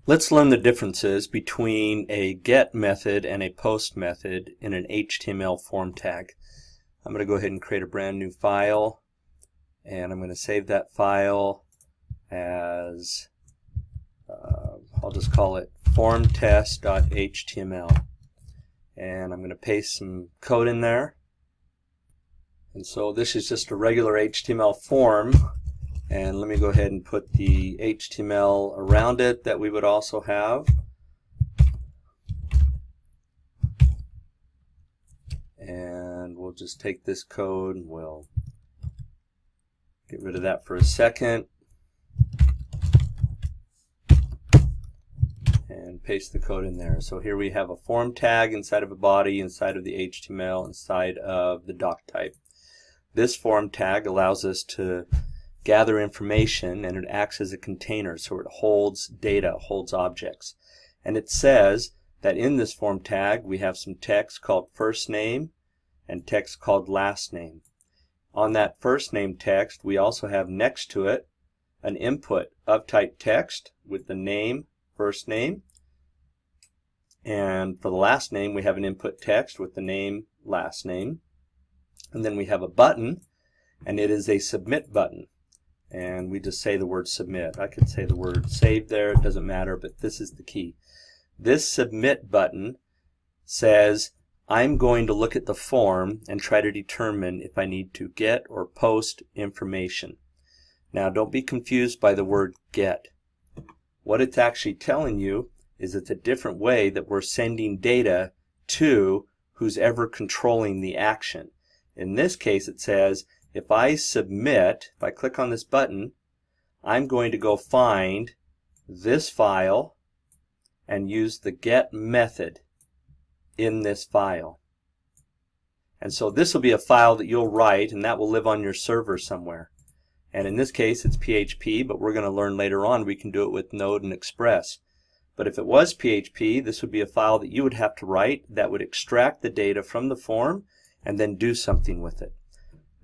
Let's learn the differences between a get method and a post method in an HTML form tag. I'm going to go ahead and create a brand new file, and I'm going to save that file as I'll just call it formtest.html, and I'm going to paste some code in there. And so this is just a regular HTML form, and let me go ahead and put the HTML around it that we would also have. And we'll just take this code and we'll get rid of that for a second and paste the code in there. So here we have a form tag inside of a body, inside of the HTML, inside of the doc type. This form tag allows us to gather information, and it acts as a container, so it holds data, holds objects. And it says that in this form tag we have some text called first name and text called last name. On that first name text we also have next to it an input of type text with the name, first name, and for the last name we have an input text with the name, last name. And then we have a button, and it is a submit button. And we just say the word submit. I could say the word save there, it doesn't matter, but this is the key. This submit button says I'm going to look at the form and try to determine if I need to get or post information. Now don't be confused by the word get. What it's actually telling you is it's a different way that we're sending data to who's ever controlling the action. In this case it says if I submit, if I click on this button, I'm going to go find this file and use the get method in this file. And so this will be a file that you'll write, and that will live on your server somewhere. And in this case it's PHP, but we're going to learn later on we can do it with Node and Express. But if it was PHP, this would be a file that you would have to write that would extract the data from the form and then do something with it.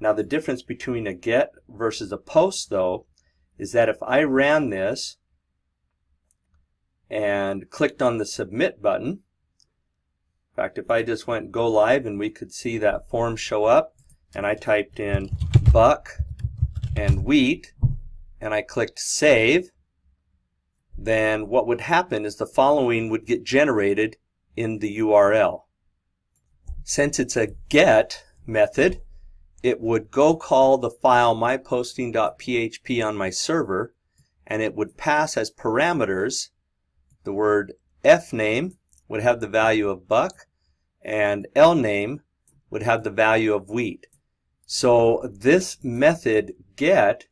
Now the difference between a get versus a post, though, is that if I ran this and clicked on the submit button, in fact if I just went go live and we could see that form show up, and I typed in buck and wheat and I clicked save, then what would happen is the following would get generated in the URL. Since it's a get method, it would go call the file myposting.php on my server, and it would pass as parameters the word fname would have the value of buck and lname would have the value of wheat. So this method get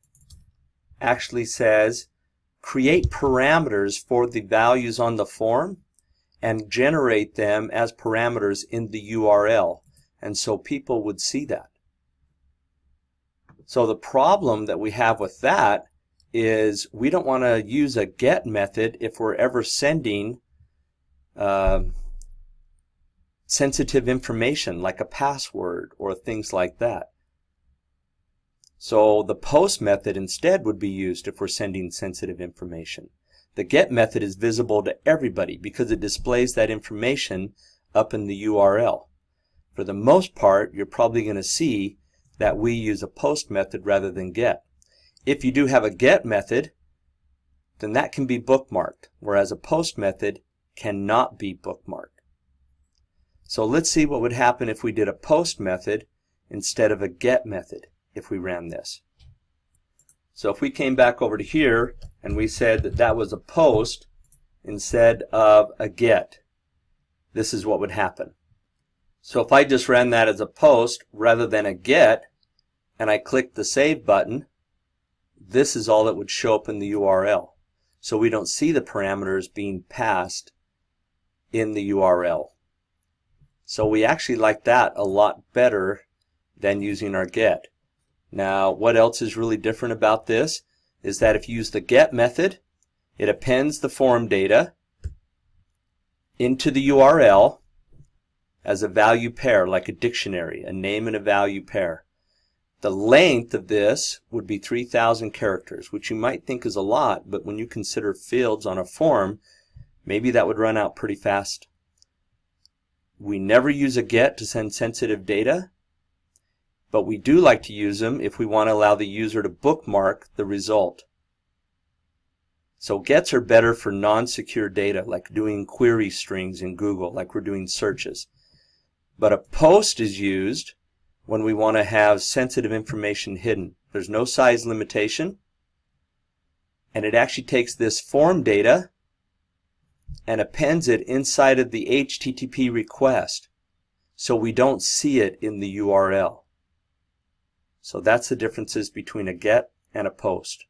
actually says create parameters for the values on the form and generate them as parameters in the URL, and so people would see that. So the problem that we have with that is we don't want to use a get method if we're ever sending sensitive information like a password or things like that. So the post method instead would be used if we're sending sensitive information. The get method is visible to everybody because it displays that information up in the URL. For the most part, you're probably going to see that we use a post method rather than get. If you do have a get method, then that can be bookmarked, whereas a post method cannot be bookmarked. So let's see what would happen if we did a post method instead of a get method if we ran this. So if we came back over to here and we said that that was a post instead of a get, this is what would happen. So if I just ran that as a post rather than a get, and I clicked the save button, this is all that would show up in the URL. So we don't see the parameters being passed in the URL. So we actually like that a lot better than using our get. Now what else is really different about this is that if you use the get method, it appends the form data into the URL as a value pair, like a dictionary, a name and a value pair. The length of this would be 3,000 characters, which you might think is a lot, but when you consider fields on a form, Maybe that would run out pretty fast. We never use a GET to send sensitive data, but we do like to use them if we want to allow the user to bookmark the result. So GETs are better for non-secure data, like doing query strings in Google, like we're doing searches. But a POST is used when we want to have sensitive information hidden. There's no size limitation, and it actually takes this form data and appends it inside of the HTTP request, so we don't see it in the URL. So that's the differences between a GET and a POST.